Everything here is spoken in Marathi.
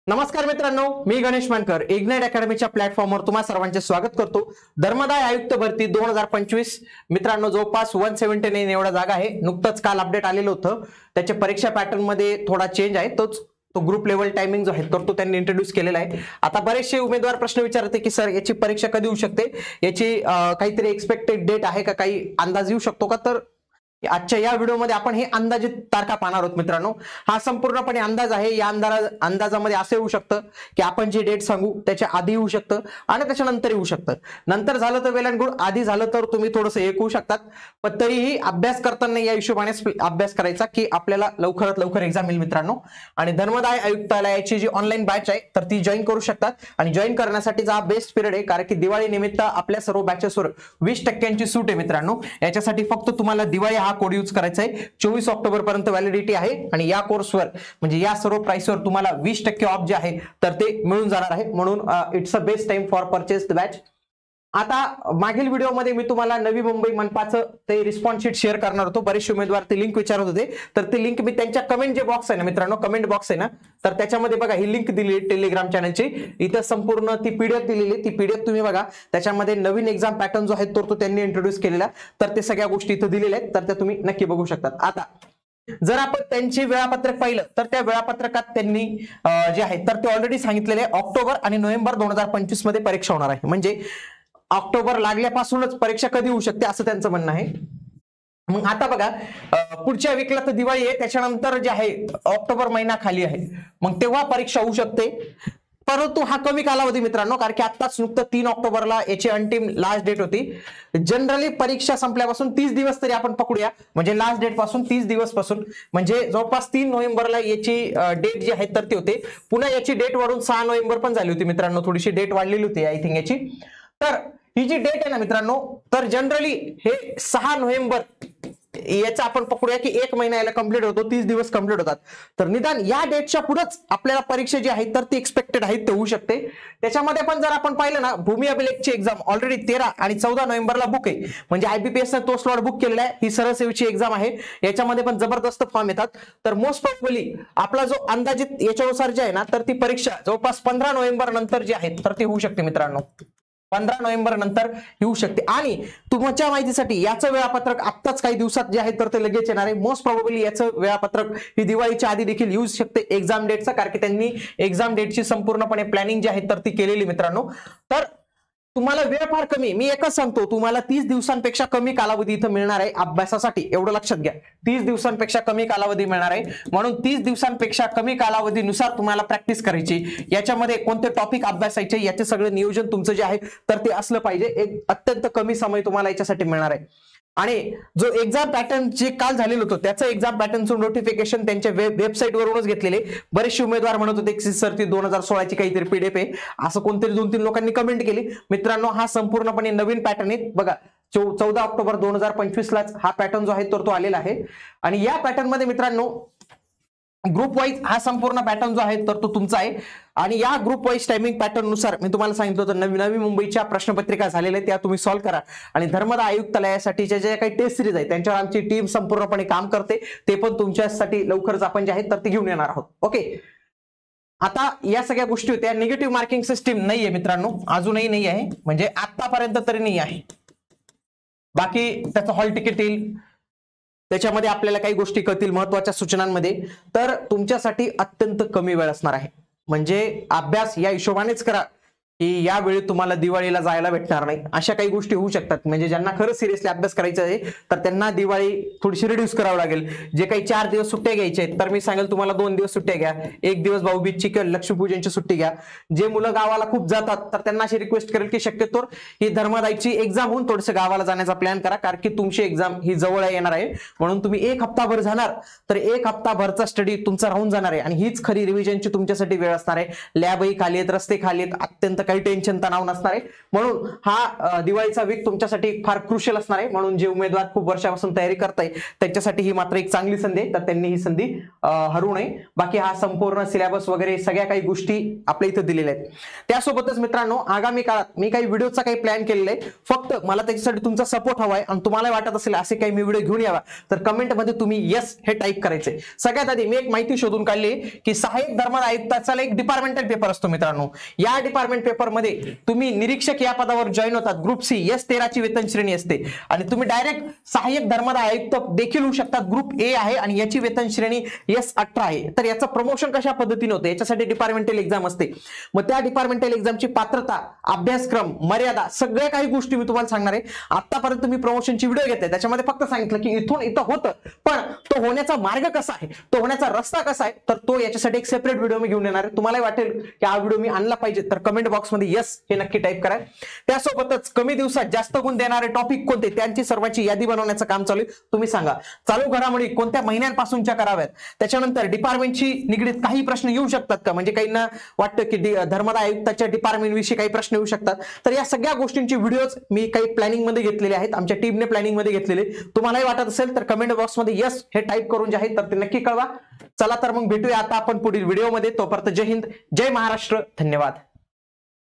नमस्कार मित्रांनो, मी गणेश मानकर इग्नाइट अकॅडमीच्या प्लॅटफॉर्मवर तुम्हा सर्वांचे स्वागत करतो। धर्मदाय आयुक्त भरती 2025 मित्रांनो जवळपास 179 एवढा जागा आहे। नुकतंच काल अपडेट आलेलं होतं, त्याच्या परीक्षा पॅटर्न मध्ये थोडा चेंज आहे। तो ग्रुप लेवल टायमिंग जो आहे तो त्यांनी इंट्रोड्यूस केलेला आहे। आता बरेचसे उमेदवार प्रश्न विचारते की सर याची परीक्षा कधी होऊ शकते, याची काहीतरी एक्सपेक्टेड डेट आहे का, काही अंदाज येऊ शकतो का? तर आजच्या या व्हिडिओमध्ये आपण हे अंदाजित तारखा पाहणार आहोत मित्रांनो। हा संपूर्णपणे अंदाज आहे। या अंदाजामध्ये असे होऊ शकतं की आपण जी डेट सांगू त्याच्या आधी होऊ शकतं आणि त्याच्यानंतर येऊ शकतं। नंतर झालं तर वेल अँड गुड, आधी झालं तर तुम्ही थोडंसं एक होऊ शकतात, पण तरीही अभ्यास करताना या हिशोबाने अभ्यास करायचा की आपल्याला लवकरात लवकर एक्झाम येईल मित्रांनो। आणि धर्मदाय आयुक्तालयाची जी ऑनलाईन बॅच आहे तर ती जॉईन करू शकतात आणि जॉईन करण्यासाठीचा हा बेस्ट पिरियड आहे, कारण की दिवाळी निमित्त आपल्या सर्व बॅचेसवर 20% सूट आहे मित्रांनो। याच्यासाठी फक्त तुम्हाला दिवाळी हा कोड यूज करायचा आहे। 24 ऑक्टोबर पर्यंत व्हॅलिडिटी आहे आणि या कोर्सवर म्हणजे या सर्व प्राइसवर तुम्हाला 20% ऑफ जे आहे तर ते मिळून जाणार आहे। म्हणून it's a best time for purchase the batch. आता मागील व्हिडिओमध्ये मी तुम्हाला नवी मुंबई मनपाचं ते रिस्पॉन्स शीट शेअर करणार होतो। बरेचसे उमेदवार ती लिंक विचारत होते, तर ती लिंक मी त्यांच्या कमेंट जे बॉक्स आहे ना मित्रांनो, कमेंट बॉक्स आहे ना, तर त्याच्यामध्ये बघा ही लिंक दिली टेलिग्राम चॅनलची। इथं संपूर्ण ती पीडीएफ दिलेली, ती पीडीएफ तुम्ही बघा। त्याच्यामध्ये नवीन एक्झाम पॅटर्न जो आहे तो त्यांनी इंट्रोड्यूस केलेला, तर ते सगळ्या गोष्टी इथं दिलेल्या आहेत, तर त्या तुम्ही नक्की बघू शकतात। आता जर आपण त्यांचे वेळापत्रक पाहिलं तर त्या वेळापत्रकात त्यांनी जे आहे तर ते ऑलरेडी सांगितलेले ऑक्टोबर आणि नोव्हेंबर 2025 मध्ये परीक्षा होणार आहे। म्हणजे ऑक्टोबर लागल्यापासूनच परीक्षा कधी होऊ शकते असं त्यांचं म्हणणं आहे। मग आता बघा पुढच्या वीकला तर दिवाळी आहे, त्याच्यानंतर जे आहे ऑक्टोबर महिना खाली आहे, मग तेव्हा परीक्षा होऊ शकते। परंतु हा कमी कालावधी मित्रांनो, कारण की आताच नुकतं 3 ऑक्टोबरला याची अंतिम लास्ट डेट होती। जनरली परीक्षा संपल्यापासून 30 दिवस तरी आपण पकडूया, म्हणजे लास्ट डेट पासून 30 दिवस पासून म्हणजे जवळपास 3 नोव्हेंबरला याची डेट जी आहे तर ती होते। पुन्हा याची डेट वाढून 6 नोव्हेंबर पण झाली होती मित्रांनो, थोडीशी डेट वाढलेली होती आय थिंक याची। तर ही जी डेट आहे ना मित्रांनो, तर जनरली हे 6 नोव्हेंबर याचा आपण पकडूया की 1 महिना याला कंप्लीट होतो, 30 दिवस कंप्लीट होतात। तर निदान या डेटच्या पुढेच आपल्याला परीक्षा जी आहे तर ती एक्सपेक्टेड आहे ते होऊ शकते। त्याच्यामध्ये पण जर आपण पाहिलं ना, भूमी अभिलेखची एक्झाम ऑलरेडी 13 आणि 14 नोव्हेंबरला बुक आहे, म्हणजे IBPS ने तो स्लॉट बुक केलेला आहे। ही सरळ सेवेची एक्झाम आहे, याच्यामध्ये पण जबरदस्त फॉर्म येतात। तर मोस्ट प्रोबेबली आपला जो अंदाजित याच्यानुसार जे आहे ना, तर ती परीक्षा जवळपास 15 नोव्हेंबर नंतर जी आहे तर ती होऊ शकते मित्रांनो। 15 नोव्हेंबर नंतर येऊ शकते। आणि तुमच्या माहितीसाठी याचं वेळापत्रक आत्ताच काही दिवसात जे आहे तर ते लगेच येणार आहे। मोस्ट प्रोबेबली याचं वेळापत्रक ही दिवाळीच्या आधी देखील येऊ शकते एक्झाम डेटचं, कारण की त्यांनी एक्झाम डेटची संपूर्णपणे प्लॅनिंग जी आहे तर ती केलेली मित्रांनो। तर तुम्हाला वेळ फार कमी, मी एकच सांगतो, तुम्हाला 30 दिवसांपेक्षा कमी कालावधी इथं मिळणार आहे अभ्यासासाठी, एवढं लक्षात घ्या। 30 दिवसांपेक्षा कमी कालावधी मिळणार आहे, म्हणून 30 दिवसांपेक्षा कमी कालावधीनुसार तुम्हाला प्रॅक्टिस करायची। याच्यामध्ये कोणते टॉपिक अभ्यासायचे याचे सगळं नियोजन तुमचं जे आहे तर ते असलं पाहिजे। एक अत्यंत कमी समय तुम्हाला याच्यासाठी मिळणार आहे। आणि जो एक्झाम पॅटर्न जे काल झालेलं होतं त्याचं एक्झाम पॅटर्नचं नोटिफिकेशन त्यांच्या वेबसाईट वरूनच घेतलेले। बरेचसे उमेदवार म्हणत होते की सर ती 2016 ची काहीतरी पीडीएफ आहे, असं कोणतरी 2-3 लोकांनी कमेंट केली। मित्रांनो हा संपूर्णपणे नवीन पॅटर्न आहे बघा। 14 ऑक्टोबर 2025 लाच हा पॅटर्न जो आहे तर तो आलेला आहे। आणि या पॅटर्न मध्ये मित्रांनो ग्रुप वाईज हा संपूर्ण पॅटर्न जो आहे तर तो तुमचा आहे। आणि या ग्रुप वाईज टायमिंग पॅटर्न नुसार मी तुम्हाला सांगितलं होतं नवी मुंबईच्या प्रश्नपत्रिका झालेल्या त्या तुम्ही सॉल्व्ह करा। आणि धर्मदाय आयुक्तालयासाठीच्या ज्या काही टेस्ट सिरीज आहे त्यांच्यावर आमची टीम संपूर्णपणे काम करते, ते पण तुमच्यासाठी लवकरच आपण जे आहे तर ते घेऊन येणार आहोत। ओके, आता या सगळ्या गोष्टी होत्या। निगेटिव्ह मार्किंग सिस्टीम नाहीये मित्रांनो, अजूनही नाही आहे, म्हणजे आतापर्यंत तरी नाही आहे। बाकी त्याचं हॉल तिकीट येईल, त्याच्यामध्ये आपल्याला काही गोष्टी कळतील महत्त्वाच्या सूचनांमध्ये। तर तुमच्यासाठी अत्यंत कमी वेळ असणार आहे, म्हणजे अभ्यास या हिशोबानेच करा की यावेळी तुम्हाला दिवाळीला जायला भेटणार नाही, अशा काही गोष्टी होऊ शकतात। म्हणजे ज्यांना खरं सिरियसली अभ्यास करायचा आहे तर त्यांना दिवाळी थोडीशी रिड्यूस करावं लागेल। जे काही 4 दिवस सुट्ट्या घ्यायच्या आहेत तर मी सांगेल तुम्हाला 2 दिवस सुट्ट्या घ्या, 1 दिवस भाऊबीजची किंवा लक्ष्मीपूजनची सुट्टी घ्या। जे मुलं गावाला खूप जातात तर त्यांना अशी रिक्वेस्ट करेल की शक्यतो ही धर्मदायची एक्झाम होऊन थोडंसं गावाला जाण्याचा प्लॅन करा, कारण की तुमची एक्झाम ही जवळ येणार आहे। म्हणून तुम्ही 1 हप्ताभर जाणार तर 1 हप्ताभरचा स्टडी तुमचा राहून जाणार आहे, आणि हीच खरी रिव्हिजनची तुमच्यासाठी वेळ असणार आहे। लॅबही खाली आहेत, रस्ते खाली आहेत, अत्यंत काही टेन्शन तणाव नसणार आहे. म्हणून हा दिवाळीचा वीक तुमच्यासाठी फार क्रुशियल असणार आहे. म्हणून जे उमेदवार खूप वर्षापासून तयारी करताय त्यांच्यासाठी ही मात्र एक चांगली संधी आहे, तर त्यांनी ही संधी हरू नये. बाकी हा संपूर्ण सिलेबस वगैरे सगळ्या काही गोष्टी आपल्या इथे दिलेल्या आहेत. त्यासोबतच मित्रांनो आगामी काळात मी काही व्हिडिओचा काही प्लॅन केलेला आहे. फक्त मला त्याच्यासाठी तुमचा सपोर्ट हवाय आणि तुम्हाला वाटत असेल असे काही मी व्हिडिओ घेऊन यावा तर कमेंटमध्ये तुम्ही येस हे टाईप करायचे. सगळ्यात आधी मी एक माहिती शोधून काढली की सहाय्यक धर्मादाय आयुक्ताचा एक डिपार्टमेंटल पेपर असतो मित्रांनो. या डिपार्टमेंट पेपर मध्ये तुम्ही निरीक्षक या पदावर जॉईन होतात. ग्रुप सी S13 ची वेतन श्रेणी असते आणि तुम्ही डायरेक्ट सहाय्यक धर्मादाय आयुक्त देखील होऊ शकतात. ग्रुप ए आहे आणि याची वेतन श्रेणी S18 आहे. तर याचं प्रमोशन कशा पद्धतीने होते याच्यासाठी डिपार्टमेंटल एक्झाम असते. मग त्या डिपार्टमेंटल एक्झामची पात्रता, अभ्यासक्रम, मर्यादा सगळ्या काही गोष्टी मी तुम्हाला सांगणार आहे. आतापर्यंत मी प्रमोशनची व्हिडिओ घेतले त्याच्यामध्ये फक्त सांगितलं की इथून इथं होतं, पण तो होण्याचा मार्ग कसा आहे, तो होण्याचा रस्ता कसा आहे, तर तो याच्यासाठी एक सेपरेट व्हिडिओ मी घेऊन येणार आहे. तुम्हाला वाटेल की हा व्हिडिओ मी आणला पाहिजे तर कमेंट बॉक्समध्ये यस हे नक्की टाईप करा. त्यासोबतच कमी दिवसात जास्त गुण देणारे टॉपिक कोणते त्यांची सर्वांची यादी बनवण्याचं काम चालू आहे. तुम्ही सांगा चालू घडामोडी कोणत्या महिन्यांपासूनच्या कराव्यात. त्याच्यानंतर डिपार्टमेंटची निगडीत काही प्रश्न येऊ शकतात का, म्हणजे काहींना वाटतं की धर्मादाय आयुक्ताच्या डिपार्टमेंट विषयी काही प्रश्न येऊ शकतात. तर या सगळ्या गोष्टींची व्हिडिओज मी काही प्लॅनिंग मध्ये घेतलेले आहेत, आमच्या टीमने प्लॅनिंग मध्ये घेतलेले. तुम्हालाही वाटत असेल तर कमेंट बॉक्समध्ये यस हे टाईप करून जे आहे तर ते नक्की कळवा. चला तर मग भेटूया आता आपण पुढील व्हिडिओमध्ये. तोपर्यंत जय हिंद, जय महाराष्ट्र, धन्यवाद.